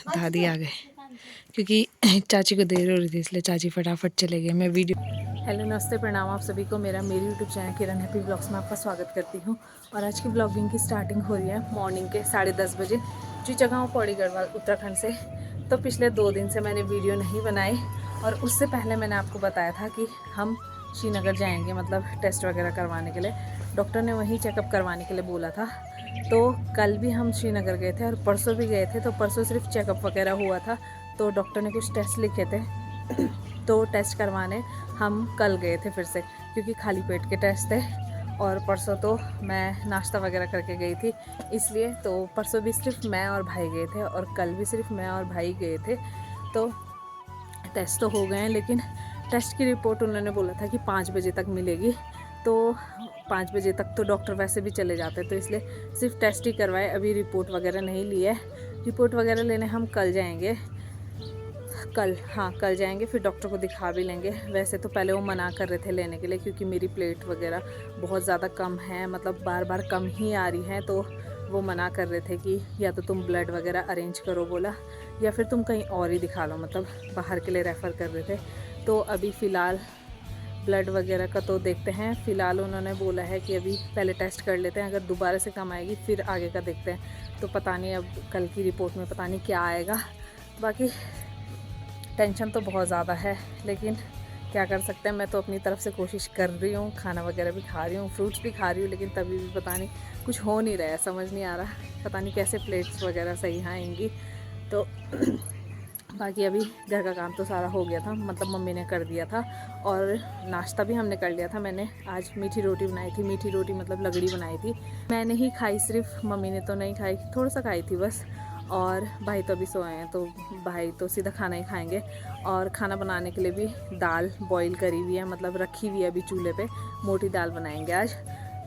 दादी आ गए क्योंकि चाची को देर हो रही थी, इसलिए चाची फटाफट चले गए। मैं वीडियो हेलो नमस्ते प्रणाम आप सभी को। मेरी यूट्यूब चैनल किरण हैप्पी ब्लॉग्स में आपका स्वागत करती हूँ। और आज की ब्लॉगिंग की स्टार्टिंग हो रही है मॉर्निंग के 10:30 बजे जी जगह पौड़ी गढ़वाल उत्तराखंड से। तो पिछले 2 दिन से मैंने वीडियो नहीं बनाई और उससे पहले मैंने आपको बताया था कि हम श्रीनगर जाएंगे, मतलब टेस्ट वगैरह करवाने के लिए। डॉक्टर ने वहीं चेकअप करवाने के लिए बोला था। तो कल भी हम श्रीनगर गए थे और परसों भी गए थे। तो परसों सिर्फ चेकअप वगैरह हुआ था, तो डॉक्टर ने कुछ टेस्ट लिखे थे तो टेस्ट करवाने हम कल गए थे फिर से, क्योंकि खाली पेट के टेस्ट थे। और परसों तो मैं नाश्ता वगैरह करके गई थी, इसलिए तो परसों भी सिर्फ मैं और भाई गए थे और कल भी सिर्फ मैं और भाई गए थे। तो टेस्ट तो हो गए हैं, लेकिन टेस्ट की रिपोर्ट उन्होंने बोला था कि 5 बजे तक मिलेगी। तो 5 बजे तक तो डॉक्टर वैसे भी चले जाते, तो इसलिए सिर्फ टेस्ट ही करवाए, अभी रिपोर्ट वगैरह नहीं ली है। रिपोर्ट वगैरह लेने हम कल जाएंगे, कल जाएंगे, फिर डॉक्टर को दिखा भी लेंगे। वैसे तो पहले वो मना कर रहे थे लेने के लिए, क्योंकि मेरी प्लेट वगैरह बहुत ज़्यादा कम है, मतलब बार बार कम ही आ रही हैं। तो वो मना कर रहे थे कि या तो तुम ब्लड वगैरह अरेंज करो बोला, या फिर तुम कहीं और ही दिखा लो, मतलब बाहर के लिए रेफ़र कर रहे थे। तो अभी फ़िलहाल ब्लड वगैरह का तो देखते हैं। फ़िलहाल उन्होंने बोला है कि अभी पहले टेस्ट कर लेते हैं, अगर दोबारा से कम आएगी फिर आगे का देखते हैं। तो पता नहीं अब कल की रिपोर्ट में पता नहीं क्या आएगा। बाकी टेंशन तो बहुत ज़्यादा है, लेकिन क्या कर सकते हैं। मैं तो अपनी तरफ से कोशिश कर रही हूँ, खाना वगैरह भी खा रही हूँ, फ्रूट्स भी खा रही हूँ, लेकिन तभी भी पता नहीं कुछ हो नहीं रहा है, समझ नहीं आ रहा, पता नहीं कैसे प्लेट्स वगैरह सही आएंगी। तो बाकी अभी घर का काम तो सारा हो गया था, मतलब मम्मी ने कर दिया था। और नाश्ता भी हमने कर लिया था। मैंने आज मीठी रोटी बनाई थी, मीठी रोटी मतलब लगड़ी बनाई थी। मैंने ही खाई सिर्फ, मम्मी ने तो नहीं खाई, थोड़ा सा खाई थी बस। और भाई तो अभी सोए हैं, तो भाई तो सीधा खाना ही खाएंगे। और खाना बनाने के लिए भी दाल बॉईल करी हुई है, मतलब रखी हुई है अभी चूल्हे पे, मोटी दाल बनाएंगे आज।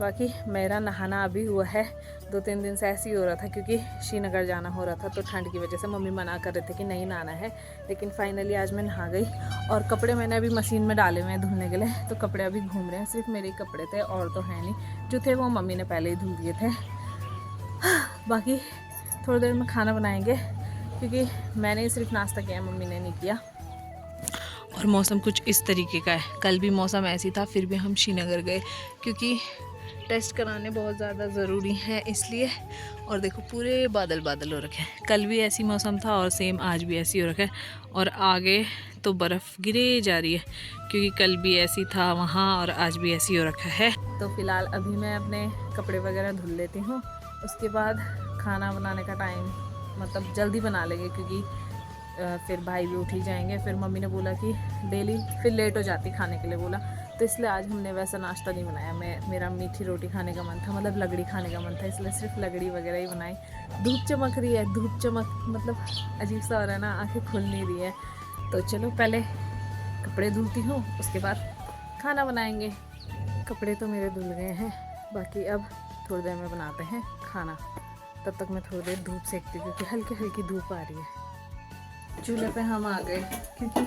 बाकी मेरा नहाना अभी हुआ है, 2-3 दिन से ऐसे ही हो रहा था, क्योंकि श्रीनगर जाना हो रहा था, तो ठंड की वजह से मम्मी मना कर रहे थे कि नहीं नहाना है। लेकिन फाइनली आज मैं नहा गई। और कपड़े मैंने अभी मशीन में डाले हुए हैं धुलने के लिए, तो कपड़े अभी घूम रहे हैं। सिर्फ मेरे ही कपड़े थे और तो है नहीं, जो थे वो मम्मी ने पहले ही धुल दिए थे। बाकी थोड़ी देर में खाना बनाएंगे, क्योंकि मैंने ही सिर्फ नाश्ता किया, मम्मी ने नहीं किया। और मौसम कुछ इस तरीके का है, कल भी मौसम ऐसी था, फिर भी हम श्रीनगर गए क्योंकि टेस्ट कराने बहुत ज़्यादा ज़रूरी है इसलिए। और देखो पूरे बादल बादल हो रखे हैं, कल भी ऐसी मौसम था और सेम आज भी ऐसी हो रखा है। और आगे तो बर्फ़ गिरे जा रही है, क्योंकि कल भी ऐसी था वहाँ और आज भी ऐसी हो रखा है। तो फ़िलहाल अभी मैं अपने कपड़े वगैरह धुल लेती हूँ, उसके बाद खाना बनाने का टाइम मतलब जल्दी बना लेंगे, क्योंकि फिर भाई भी उठ ही जाएंगे। फिर मम्मी ने बोला कि डेली फिर लेट हो जाती खाने के लिए बोला, तो इसलिए आज हमने वैसा नाश्ता नहीं बनाया। मेरा मीठी रोटी खाने का मन था, मतलब लगड़ी खाने का मन था, इसलिए सिर्फ लगड़ी वगैरह ही बनाई। धूप चमक रही है, धूप चमक मतलब अजीब सा हो रहा है ना, आंखें खुल नहीं रही है। तो चलो पहले कपड़े धुलती हूँ, उसके बाद खाना बनाएंगे। कपड़े तो मेरे धुल गए हैं, बाकी अब थोड़ी देर में बनाते हैं खाना। तब तक मैं थोड़ी देर धूप सेकती हूँ, क्योंकि हल्की हल्की धूप आ रही है। चूल्हे पे हम आ गए, क्योंकि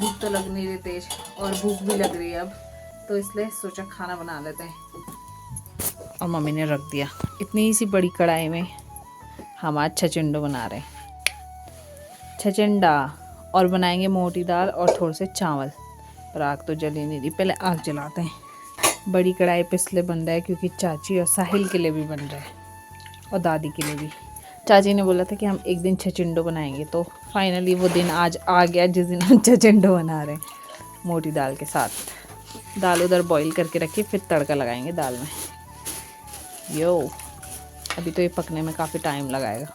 भूख तो लग नहीं रही तेज, और भूख भी लग रही है अब, तो इसलिए सोचा खाना बना लेते हैं। और मम्मी ने रख दिया इतनी सी बड़ी कढ़ाई में, हम आज छचिंडो बना रहे हैं, छचिंडा। और बनाएंगे मोटी दाल और थोड़े से चावल। पर आग तो जल ही नहीं रही, पहले आग जलाते हैं। बड़ी कढ़ाई पे इसलिए बन रहा है क्योंकि चाची और साहिल के लिए भी बन रहा है, और दादी के लिए भी। चाची ने बोला था कि हम एक दिन छचिंडो बनाएंगे, तो फाइनली वो दिन आज आ गया जिस दिन हम छचिंडो बना रहे हैं मोटी दाल के साथ। दाल उधर बॉईल करके रखी, फिर तड़का लगाएंगे दाल में। यो अभी तो ये पकने में काफ़ी टाइम लगाएगा।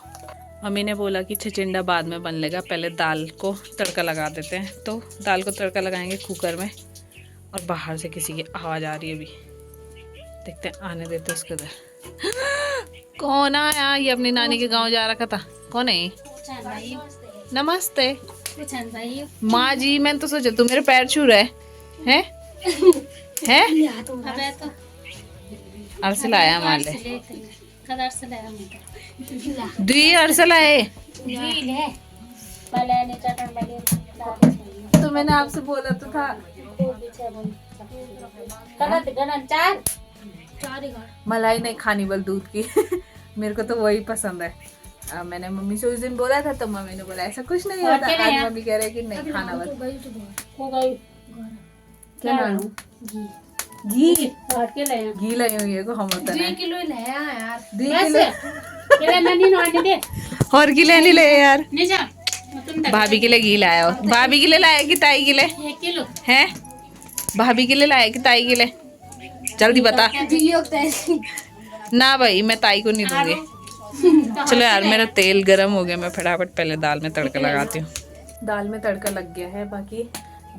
मम्मी ने बोला कि छचिंडा बाद में बन लेगा, पहले दाल को तड़का लगा देते हैं। तो दाल को तड़का लगाएंगे कुकर में। और बाहर से किसी की आवाज़ आ रही है, अभी देखते हैं, आने देते उसके उधर। कौन आया? ये अपनी नानी के गांव जा रखा था। कौन है? नमस्ते माँ जी। मैंने तो सोचा तू मेरे पैर छू रहे हैं हैं? अरसल आया माले दुई अरसल आए। तो मैंने आपसे बोला तो था। मलाई नहीं खानी बल दूध की। मेरे को तो वही पसंद है। मैंने मम्मी से उस दिन बोला था तो मम्मी ने बोला ऐसा कुछ नहीं होता। आज मम्मी कह रहे हैं कि नहीं खाना बस। क्या लाऊं? घी घी लाई हुई है को हम होता है 2 किलो लाया यार 2 किलो केले ननी नोने दे और घी लेने ले यार। नहीं जा तुम भाभी के लिए घी लाया हो। भाभी के लिए लाया कि ताई के लिए 1 किलो है? भाभी के लिए लाया कि ताई के लिए? जल्दी बता ना भाई, मैं ताई को नहीं दूंगी। चलो यार मेरा तेल गरम हो गया, मैं फटाफट पहले दाल में तड़का लगाती हूँ। दाल में तड़का लग गया है, बाकी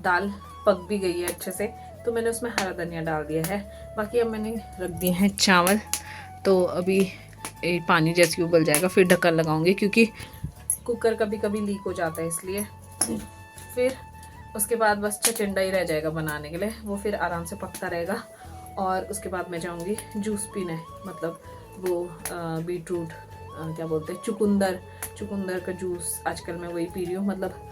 दाल पक भी गई है अच्छे से, तो मैंने उसमें हरा धनिया डाल दिया है। बाकी अब मैंने रख दिए हैं चावल, तो अभी पानी जैसे उबल जाएगा फिर ढक्कन लगाऊंगी, क्योंकि कुकर कभी कभी लीक हो जाता है इसलिए। फिर उसके बाद बस छचिंडा ही रह जाएगा बनाने के लिए, वो फिर आराम से पकता रहेगा। और उसके बाद मैं जाऊंगी जूस पीने, मतलब वो बीटरूट क्या बोलते हैं, चुकंदर का जूस आजकल मैं वही पी रही हूँ। मतलब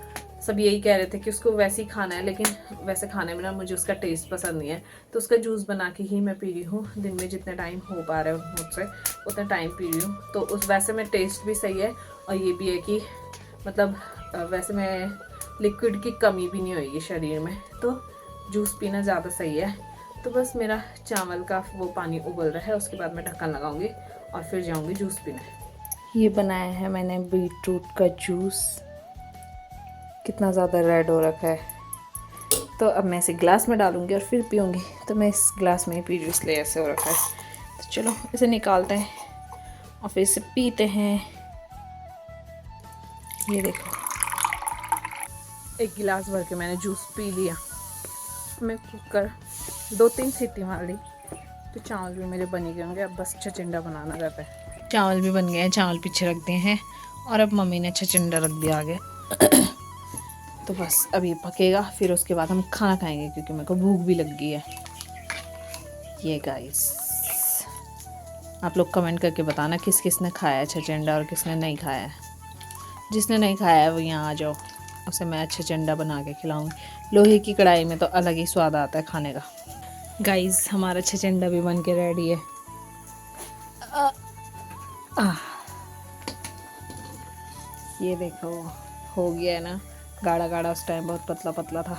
सब यही कह रहे थे कि उसको वैसे ही खाना है, लेकिन वैसे खाने में ना मुझे उसका टेस्ट पसंद नहीं है, तो उसका जूस बना के ही मैं पी रही हूँ। दिन में जितने टाइम हो पा रहा है मुझसे उतना टाइम पी रही हूँ, तो उस वैसे में टेस्ट भी सही है, और ये भी है कि मतलब वैसे में लिक्विड की कमी भी नहीं होगी शरीर में, तो जूस पीना ज़्यादा सही है। तो बस मेरा चावल का वो पानी उबल रहा है, उसके बाद मैं ढक्कन लगाऊंगी और फिर जाऊंगी जूस पीने। ये बनाया है मैंने बीटरूट का जूस, कितना ज़्यादा रेड हो रखा है, तो अब मैं इसे ग्लास में डालूंगी और फिर पीऊँगी। तो मैं इस ग्लास में ही पी रही हूँ इसलिए ऐसे हो रखा है। तो चलो इसे निकालते हैं और फिर इसे पीते हैं। ये देखो 1 गिलास भर के मैंने जूस पी लिया। मैं कुकर 2-3 सीटी मार ली, तो चावल भी मेरे बन गए होंगे। अब बस छचिंडा बनाना रहता है। चावल भी बन गए हैं, चावल पीछे रख दिए हैं, और अब मम्मी ने छचिंडा रख दिया आगे। तो बस अभी पकेगा, फिर उसके बाद हम खाना खाएंगे, क्योंकि मेरे को भूख भी लग गई है। ये गाइस, आप लोग कमेंट करके बताना किस किस ने खाया है छचिंडा और किसने नहीं खाया है। जिसने नहीं खाया है वो यहाँ आ जाओ, उसे मैं छचिंडा बना के खिलाऊंगी। लोहे की कढ़ाई में तो अलग ही स्वाद आता है खाने का। गाइस हमारा छचिंडा भी बन के रेडी है। ये देखो हो गया है ना, गाढ़ा गाढ़ा, उस टाइम बहुत पतला पतला था,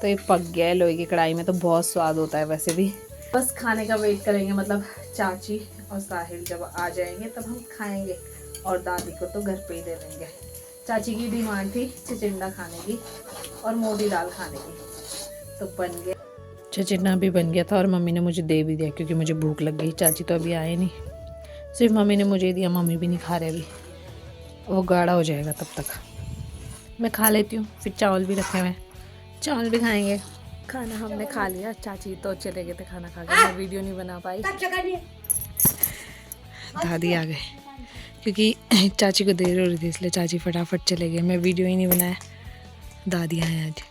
तो ये पक गया है लोहे की कढ़ाई में, तो बहुत स्वाद होता है वैसे भी। बस खाने का वेट करेंगे, मतलब चाची और साहिल जब आ जाएंगे तब हम खाएंगे, और दादी को तो घर पे ही दे देंगे। चाची की डिमांड थी छचिंडा खाने की और मोटी दाल खाने की, तो बन गया। छचिंडा भी बन गया था और मम्मी ने मुझे दे भी दिया, क्योंकि मुझे भूख लग गई। चाची तो अभी आए नहीं, सिर्फ मम्मी ने मुझे दिया, मम्मी भी नहीं खा रहे अभी, वो गाढ़ा हो जाएगा तब तक। मैं खा लेती हूँ, फिर चावल भी रखे हुए हैं, चावल भी खाएंगे। खाना हमने खा लिया, चाची तो चले गए थे खाना खा के, मैं वीडियो नहीं बना पाई। दादी आ गए, क्योंकि चाची को देर हो रही थी इसलिए चाची फटाफट चले गए, मैं वीडियो ही नहीं बनाया। दादी आए आज,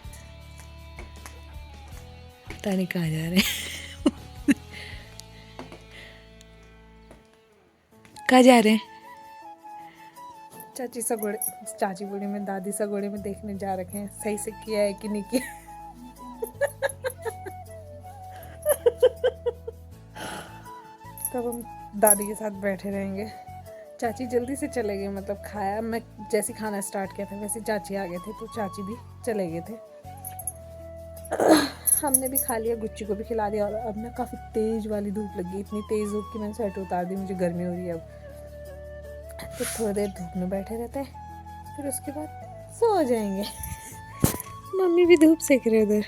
पता नहीं कहाँ जा रहे कहाँ जा रहे हैं? चाची बूढ़ी में दादी सगोड़े में देखने जा रखे हैं सही से किया है कि नहीं किया। तब हम दादी के साथ बैठे रहेंगे। चाची जल्दी से चले गए, मतलब खाया मैं जैसे खाना स्टार्ट किया था वैसे चाची आ गए थे, तो चाची भी चले गए थे। हमने भी खा लिया, गुच्ची को भी खिला दिया। और अब ना काफ़ी तेज़ वाली धूप लगी, इतनी तेज़ धूप कि मैंने स्वेटर उतार दी, मुझे गर्मी हो रही है अब। तो थोड़ी देर धूप में बैठे रहते हैं, फिर उसके बाद सो जाएंगे। मम्मी भी धूप सेक रहे उधर।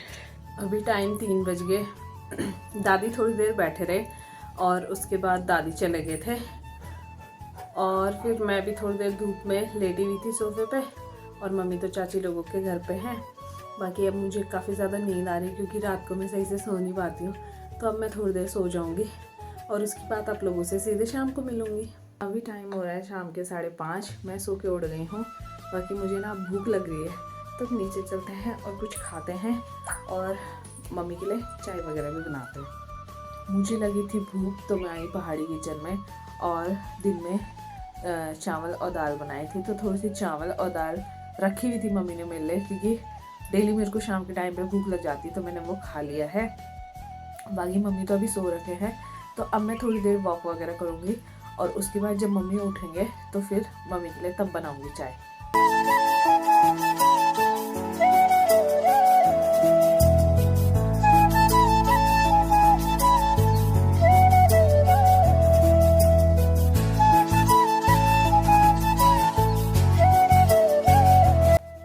अभी टाइम 3 बज गए। दादी थोड़ी देर बैठे रहे और उसके बाद दादी चले गए थे, और फिर मैं भी थोड़ी देर धूप में लेटी हुई थी सोफे पे, और मम्मी तो चाची लोगों के घर पे हैं। बाकी अब मुझे काफ़ी ज़्यादा नींद आ रही है, क्योंकि रात को मैं सही से सो नहीं पाती हूँ, तो अब मैं थोड़ी देर सो जाऊँगी, और उसके बाद आप लोगों से सीधे शाम को मिलूँगी। अभी टाइम हो रहा है शाम के 5:30, मैं सो के उठ गई हूँ। बाकी मुझे ना भूख लग रही है, तो नीचे चलते हैं और कुछ खाते हैं, और मम्मी के लिए चाय वगैरह भी बनाते हैं। मुझे लगी थी भूख, तो मैं आई पहाड़ी किचन में, और दिन में चावल और दाल बनाई थी, तो थोड़ी सी चावल और दाल रखी हुई थी मम्मी ने मेरे लिए, क्योंकि डेली मेरे को शाम के टाइम पे भूख लग जाती, तो मैंने वो खा लिया है। बाकी मम्मी तो अभी सो रखे हैं, तो अब मैं थोड़ी देर वॉक वगैरह करूँगी, और उसके बाद जब मम्मी उठेंगे तो फिर मम्मी के लिए तब बनाऊंगी चाय।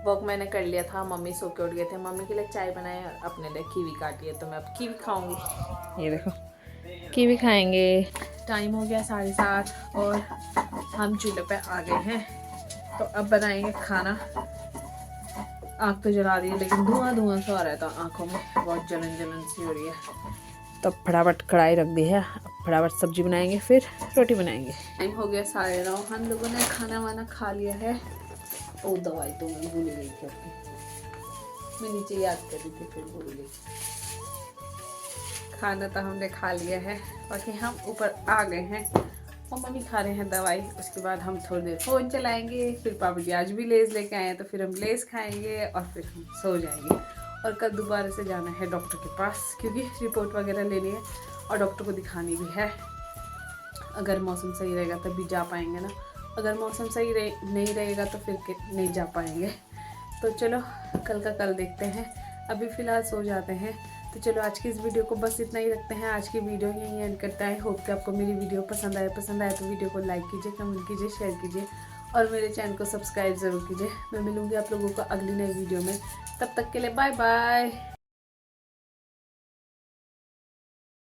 वॉक मैंने कर लिया था, मम्मी सो के उठ गए थे। मम्मी के लिए चाय बनाए और अपने लिए कीवी काटी है, तो मैं अब कीवी खाऊंगी। ये देखो कीवी खाएंगे। टाइम हो गया 7:30 और हम चूल्हे पे आ गए हैं, तो अब बनाएंगे खाना। आग तो जला दी है लेकिन धुआं धुआं सा हो रहा है, तो आंखों में बहुत जलन जलन सी हो रही है। तो फटाफट कढ़ाई रख दी है, अब फटाफट सब्जी बनाएंगे फिर रोटी बनाएंगे। टाइम हो गया 9:30, हम लोगों ने खाना वाना खा लिया है। ओ दवाई तो मैं भूल गई थी अपनी, मैं नीचे याद कर रही थी फिर भूल गई। खाना तो हमने खा लिया है, बाकी हम ऊपर आ गए हैं और मम्मी खा रहे हैं दवाई। उसके बाद हम थोड़ी देर फ़ोन चलाएंगे, फिर पापा जी आज भी लेज़ लेके आए हैं तो फिर हम लेज़ खाएंगे और फिर हम सो जाएंगे। और कल दोबारा से जाना है डॉक्टर के पास, क्योंकि रिपोर्ट वगैरह लेनी है और डॉक्टर को दिखानी भी है। अगर मौसम सही रहेगा तब भी जा पाएंगे ना, अगर मौसम सही नहीं रहेगा तो फिर नहीं जा पाएंगे। तो चलो कल का कल देखते हैं, अभी फ़िलहाल सो जाते हैं। तो चलो आज की इस वीडियो को बस इतना ही रखते हैं। आज की वीडियो यहीं एंड करता है। होप कि आपको मेरी वीडियो पसंद आए तो वीडियो को लाइक कीजिए, कमेंट कीजिए, शेयर कीजिए और मेरे चैनल को सब्सक्राइब ज़रूर कीजिए। मैं मिलूँगी आप लोगों को अगली नई वीडियो में, तब तक के लिए बाय बाय।